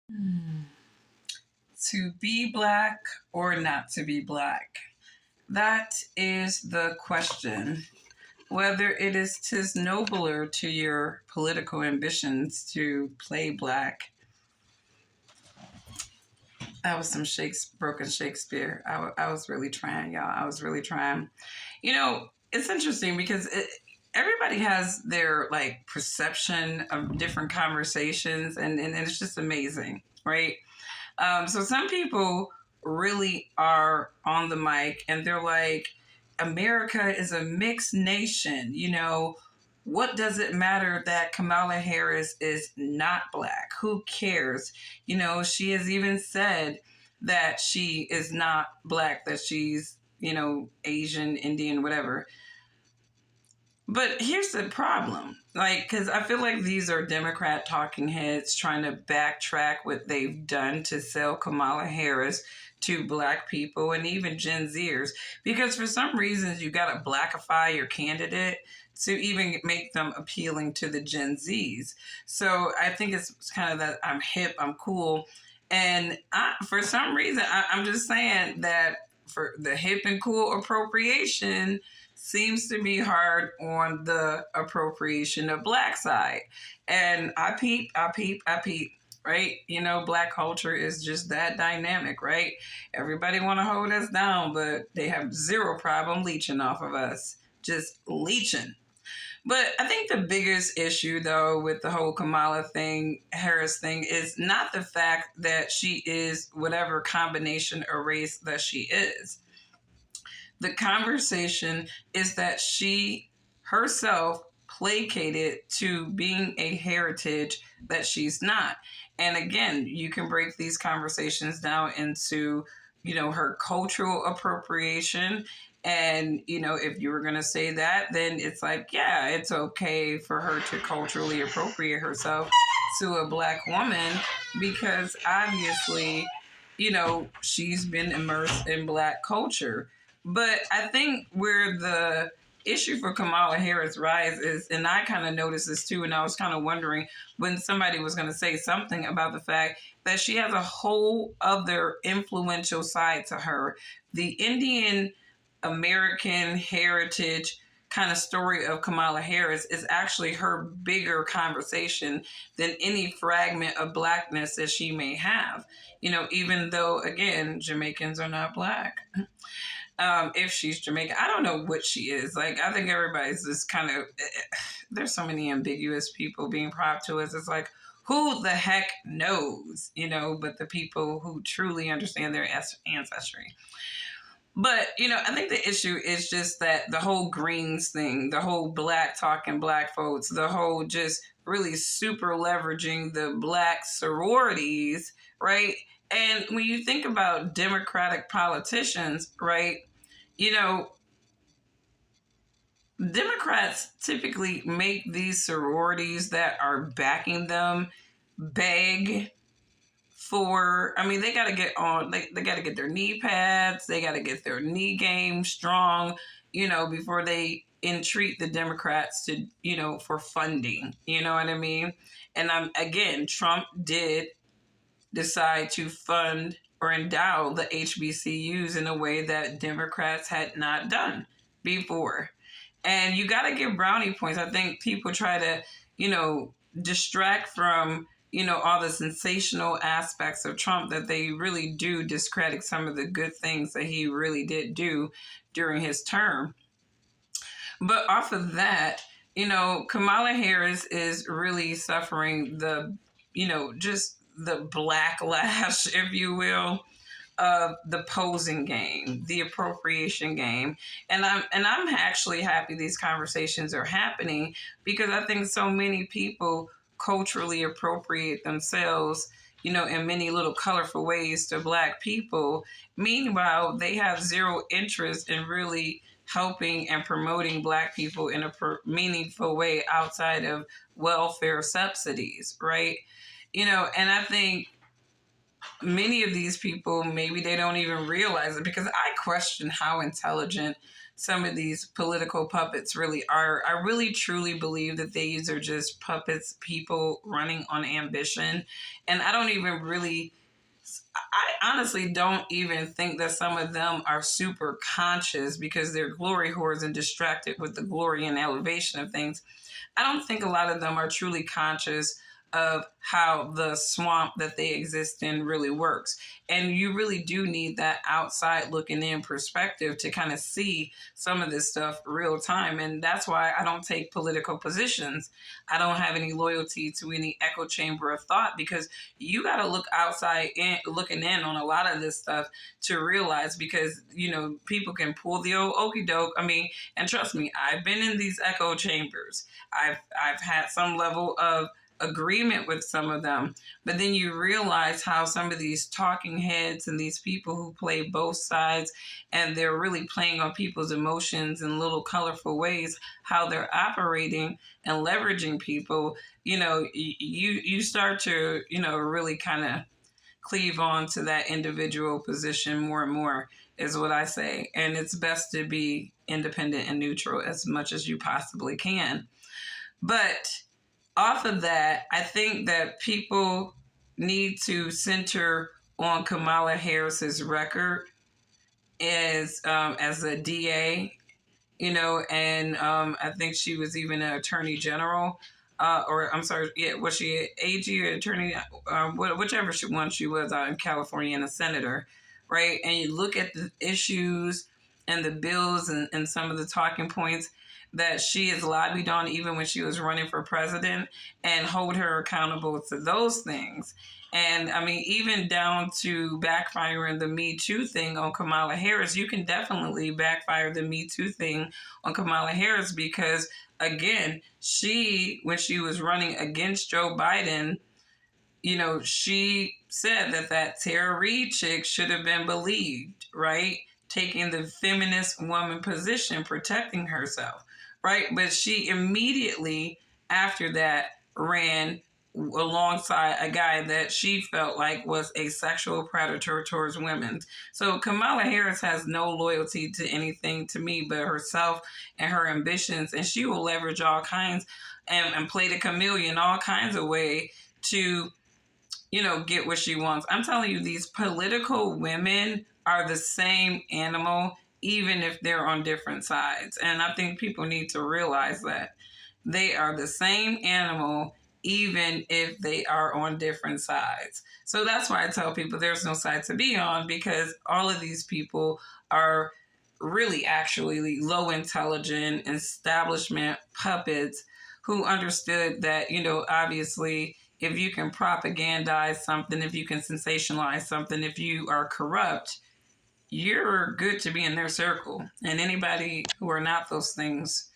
Hmm. To be black or not to be black? That is the question. Whether it is tis nobler to your political ambitions to play black. That was some broken Shakespeare. I was really trying, y'all. I was really trying. It's interesting because everybody has their like perception of different conversations, and it's just amazing, right? So some people really are on the mic and they're like, America is a mixed nation. What does it matter that Kamala Harris is not black? Who cares? She has even said that she is not black, that she's, Asian, Indian, whatever. But here's the problem. Because I feel like these are Democrat talking heads trying to backtrack what they've done to sell Kamala Harris to black people and even Gen Zers. Because for some reasons, you got to blackify your candidate to even make them appealing to the Gen Zs. So I think it's kind of that I'm hip, I'm cool. And for some reason, I'm just saying that for the hip and cool appropriation, seems to be hard on the appropriation of black side. And I peep, right? Black culture is just that dynamic, right? Everybody want to hold us down, but they have zero problem leeching off of us. Just leeching. But I think the biggest issue, though, with the whole Harris thing, is not the fact that she is whatever combination or race that she is. The conversation is that she herself placated to being a heritage that she's not. And again, you can break these conversations down into, her cultural appropriation. And, if you were going to say that, then it's like, yeah, it's okay for her to culturally appropriate herself to a black woman because obviously, she's been immersed in black culture. But I think where the issue for Kamala Harris rises, and I kind of noticed this too, and I was kind of wondering when somebody was going to say something about the fact that she has a whole other influential side to her. The Indian American heritage kind of story of Kamala Harris is actually her bigger conversation than any fragment of blackness that she may have. Even though, again, Jamaicans are not black. If she's Jamaican. I don't know what she is. Like, I think everybody's just kind of, there's so many ambiguous people being propped to us. It's like, who the heck knows, but the people who truly understand their ancestry. But, I think the issue is just that the whole Greens thing, the whole black talking black folks, the whole just really super leveraging the black sororities, right? And when you think about Democratic politicians, right, you know, Democrats typically make these sororities that are backing them beg for, I mean, they got to get on, they got to get their knee pads, they got to get their knee game strong, before they entreat the Democrats to, for funding. You know what I mean? And again, Trump did decide to fund or endow the HBCUs in a way that Democrats had not done before. And you got to give brownie points. I think people try to, distract from, all the sensational aspects of Trump, that they really do discredit some of the good things that he really did do during his term. But off of that, Kamala Harris is really suffering the, just the backlash, if you will, of the posing game, the appropriation game. And I'm actually happy these conversations are happening because I think so many people culturally appropriate themselves, in many little colorful ways to black people. Meanwhile, they have zero interest in really helping and promoting black people in a meaningful way outside of welfare subsidies, right? And I think many of these people, maybe they don't even realize it because I question how intelligent some of these political puppets really are. I really truly believe that these are just puppets, people running on ambition. And I don't even really, I honestly don't even think that some of them are super conscious because they're glory whores and distracted with the glory and elevation of things. I don't think a lot of them are truly conscious of how the swamp that they exist in really works. And you really do need that outside looking in perspective to kind of see some of this stuff real time. And that's why I don't take political positions. I don't have any loyalty to any echo chamber of thought because you got to look outside in, looking in on a lot of this stuff to realize because, you know, people can pull the old okey doke. I mean, and trust me, I've been in these echo chambers. I've had some level of agreement with some of them, but then you realize how some of these talking heads and these people who play both sides and they're really playing on people's emotions in little colorful ways, how they're operating and leveraging people, you know, you start to, you know, really kind of cleave on to that individual position more and more is what I say. And it's best to be independent and neutral as much as you possibly can. But off of that, I think that people need to center on Kamala Harris's record as a DA, you know, and I think she was even an attorney general. Or I'm sorry, yeah, was she an AG or attorney? Whichever one she was out in California and a senator, right? And you look at the issues and the bills and some of the talking points that she has lobbied on even when she was running for president and hold her accountable to those things. And I mean, even down to backfiring the Me Too thing on Kamala Harris, you can definitely backfire the Me Too thing on Kamala Harris because, again, when she was running against Joe Biden, you know, she said that Tara Reid chick should have been believed, right? Taking the feminist woman position, protecting herself, right? But she immediately after that ran alongside a guy that she felt like was a sexual predator towards women. So Kamala Harris has no loyalty to anything to me but herself and her ambitions, and she will leverage all kinds and play the chameleon all kinds of way to, you know, get what she wants. I'm telling you, these political women are the same animal, even if they're on different sides. And I think people need to realize that they are the same animal, even if they are on different sides. So that's why I tell people there's no side to be on because all of these people are really actually low intelligent establishment puppets who understood that, you know, obviously if you can propagandize something, if you can sensationalize something, if you are corrupt, you're good to be in their circle. And anybody who are not those things,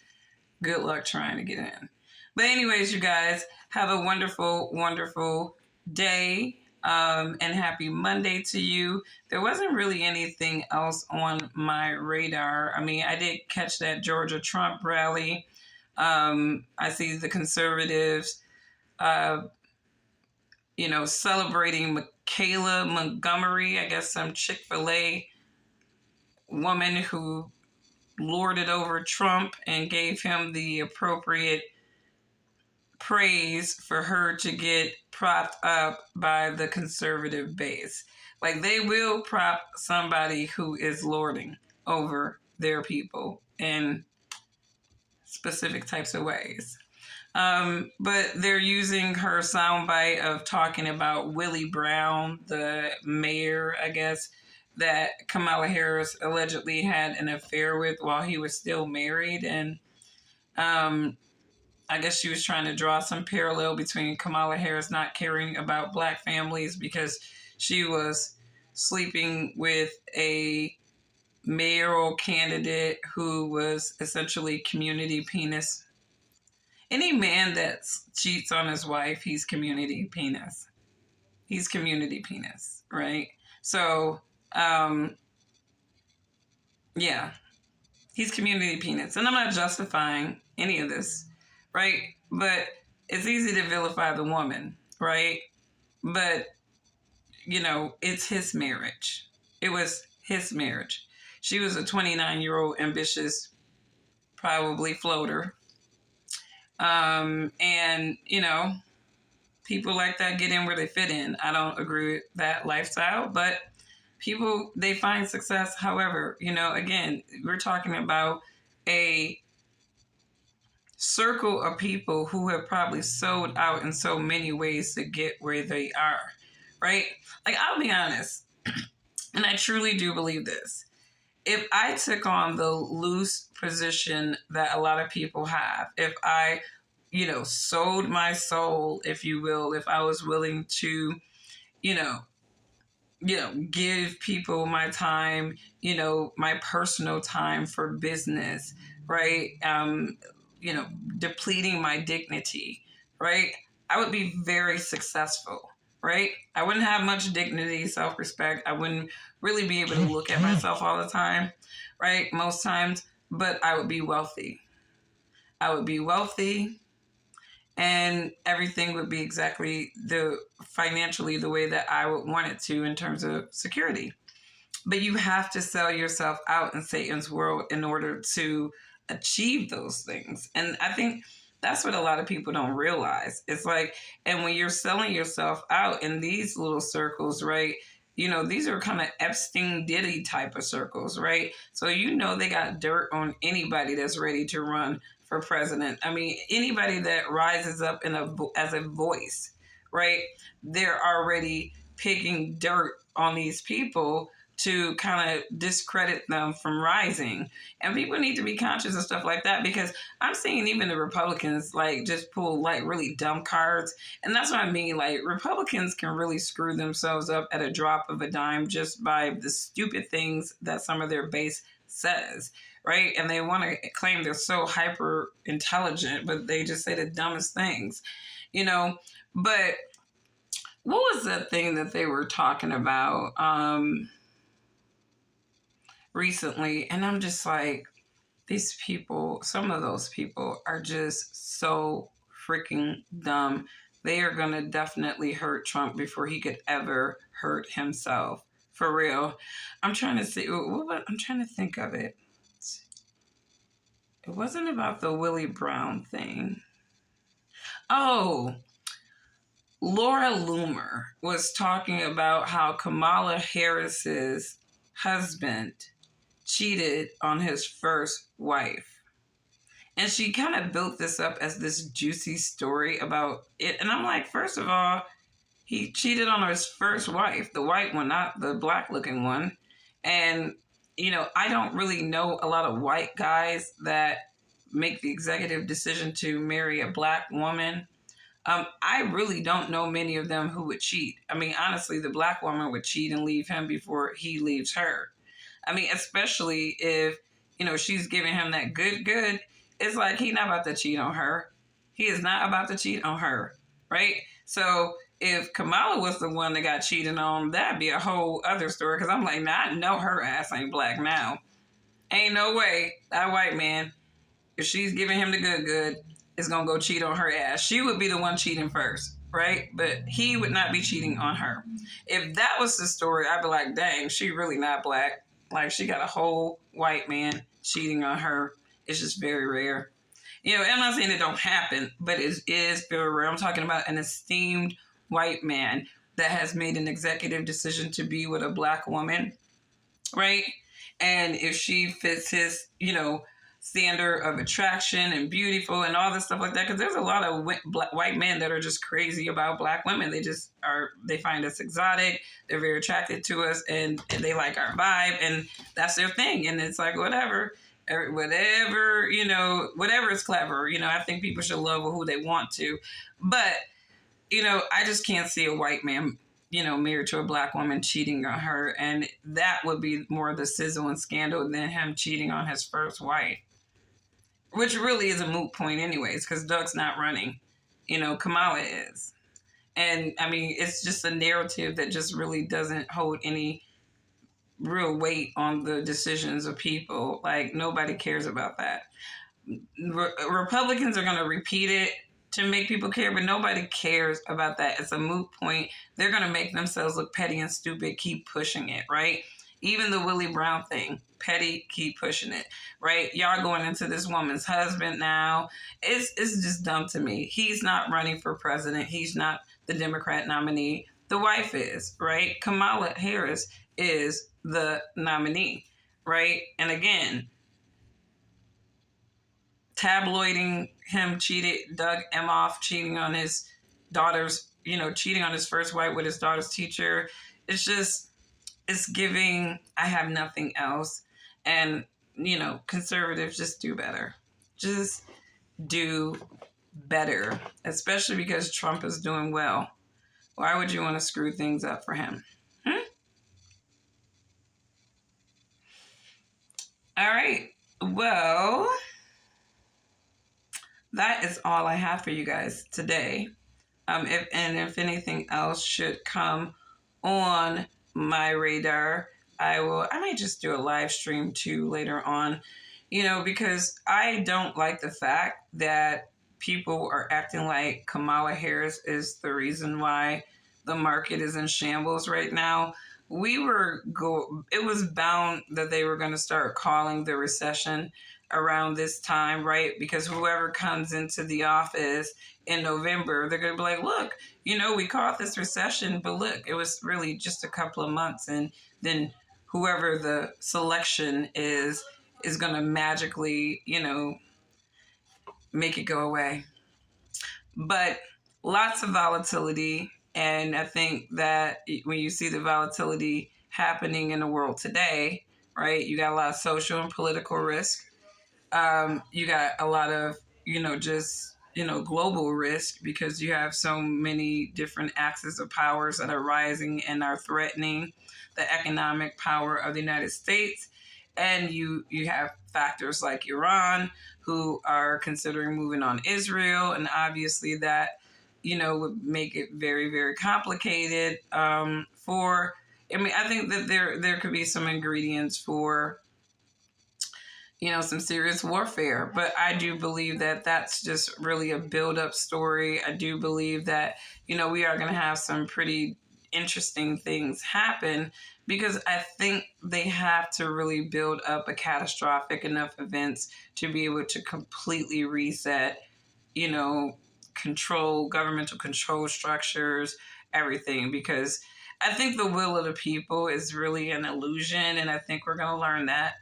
good luck trying to get in. But anyways, you guys, have a wonderful, wonderful day. And happy Monday to you. There wasn't really anything else on my radar. I mean, I did catch that Georgia Trump rally. I see the conservatives, you know, celebrating Michaela Montgomery, I guess some Chick-fil-A woman who lorded over Trump and gave him the appropriate praise for her to get propped up by the conservative base. Like they will prop somebody who is lording over their people in specific types of ways. But they're using her soundbite of talking about Willie Brown, the mayor, I guess, that Kamala Harris allegedly had an affair with while he was still married. And I guess she was trying to draw some parallel between Kamala Harris not caring about Black families because she was sleeping with a mayoral candidate who was essentially community penis. Any man that cheats on his wife, he's community penis. He's community penis, right? So, yeah, he's community penis. And I'm not justifying any of this, right? But it's easy to vilify the woman, right? But, you know, it's his marriage. It was his marriage. She was a 29-year-old ambitious, probably floater. And, people like that get in where they fit in. I don't agree with that lifestyle, but people, they find success. However, again, we're talking about a circle of people who have probably sold out in so many ways to get where they are, right? Like, I'll be honest, and I truly do believe this. If I took on the loose position that a lot of people have, if I, sold my soul, if you will, if I was willing to, you know, give people my time, my personal time for business, right? Depleting my dignity, right? I would be very successful, right? I wouldn't have much dignity, self-respect. I wouldn't really be able to look at myself all the time, right? Most times, but I would be wealthy. I would be wealthy, and everything would be exactly financially the way that I would want it to in terms of security. But you have to sell yourself out in Satan's world in order to achieve those things. And I think that's what a lot of people don't realize. It's like, and when you're selling yourself out in these little circles, right? These are kind of Epstein Diddy type of circles, right? So they got dirt on anybody that's ready to run for president. I mean, anybody that rises up as a voice, right? They're already picking dirt on these people to kind of discredit them from rising. And people need to be conscious of stuff like that, because I'm seeing even the Republicans like just pull like really dumb cards. And that's what I mean. Like, Republicans can really screw themselves up at a drop of a dime just by the stupid things that some of their base says, right? And they want to claim they're so hyper intelligent, but they just say the dumbest things, But what was that thing that they were talking about recently? And I'm just like, these people, some of those people are just so freaking dumb. They are going to definitely hurt Trump before he could ever hurt himself. For real. I'm trying to see. I'm trying to think of it. It wasn't about the Willie Brown thing. Oh, Laura Loomer was talking about how Kamala Harris's husband cheated on his first wife. And she kind of built this up as this juicy story about it. And I'm like, first of all, he cheated on his first wife, the white one, not the black looking one. And, I don't really know a lot of white guys that make the executive decision to marry a black woman. I really don't know many of them who would cheat. I mean, honestly, the black woman would cheat and leave him before he leaves her. I mean, especially if, she's giving him that good. It's like, he's not about to cheat on her. He is not about to cheat on her, right? So if Kamala was the one that got cheated on, that'd be a whole other story. Because I'm like, I know her ass ain't black now. Ain't no way that white man, if she's giving him the good, is going to go cheat on her ass. She would be the one cheating first, right? But he would not be cheating on her. If that was the story, I'd be like, dang, she really not black. Like, she got a whole white man cheating on her. It's just very rare. I'm not saying it don't happen, but it is very rare. I'm talking about an esteemed white man that has made an executive decision to be with a black woman, right? And if she fits his, standard of attraction and beautiful and all this stuff like that, because there's a lot of white men that are just crazy about black women. They find us exotic, they're very attracted to us, and they like our vibe, and that's their thing. And it's like, whatever is clever. I think people should love who they want to, but I just can't see a white man married to a black woman cheating on her, and that would be more of the sizzle and scandal than him cheating on his first wife, which really is a moot point anyways, because Doug's not running. Kamala is. And, I mean, it's just a narrative that just really doesn't hold any real weight on the decisions of people. Like, nobody cares about that. Republicans are going to repeat it to make people care, but nobody cares about that. It's a moot point. They're going to make themselves look petty and stupid, keep pushing it, right? Even the Willie Brown thing, petty, keep pushing it, right? Y'all going into this woman's husband now. It's just dumb to me. He's not running for president. He's not the Democrat nominee. The wife is, right? Kamala Harris is the nominee, right? And again, tabloiding him cheated, Doug Emhoff cheating on his daughter's, cheating on his first wife with his daughter's teacher. It's just, it's giving, I have nothing else. And, conservatives, just do better. Just do better, especially because Trump is doing well. Why would you want to screw things up for him? All right. Well, that is all I have for you guys today. If anything else should come on my radar, I might just do a live stream too later on, because I don't like the fact that people are acting like Kamala Harris is the reason why the market is in shambles right now. It was bound that they were going to start calling the recession around this time, right? Because whoever comes into the office in November, they're going to be like, look, we caught this recession, but look, it was really just a couple of months. And then whoever the selection is going to magically, make it go away. But lots of volatility. And I think that when you see the volatility happening in the world today, right, you got a lot of social and political risk. You got a lot of, global risk because you have so many different axes of powers that are rising and are threatening the economic power of the United States. And you have factors like Iran who are considering moving on Israel. And obviously that, would make it very, very complicated I think that there could be some ingredients for some serious warfare. But I do believe that that's just really a build-up story. I do believe that, we are going to have some pretty interesting things happen because I think they have to really build up a catastrophic enough events to be able to completely reset, governmental control structures, everything. Because I think the will of the people is really an illusion, and I think we're going to learn that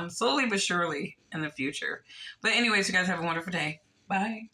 slowly but surely in the future. But anyways, you guys have a wonderful day. Bye.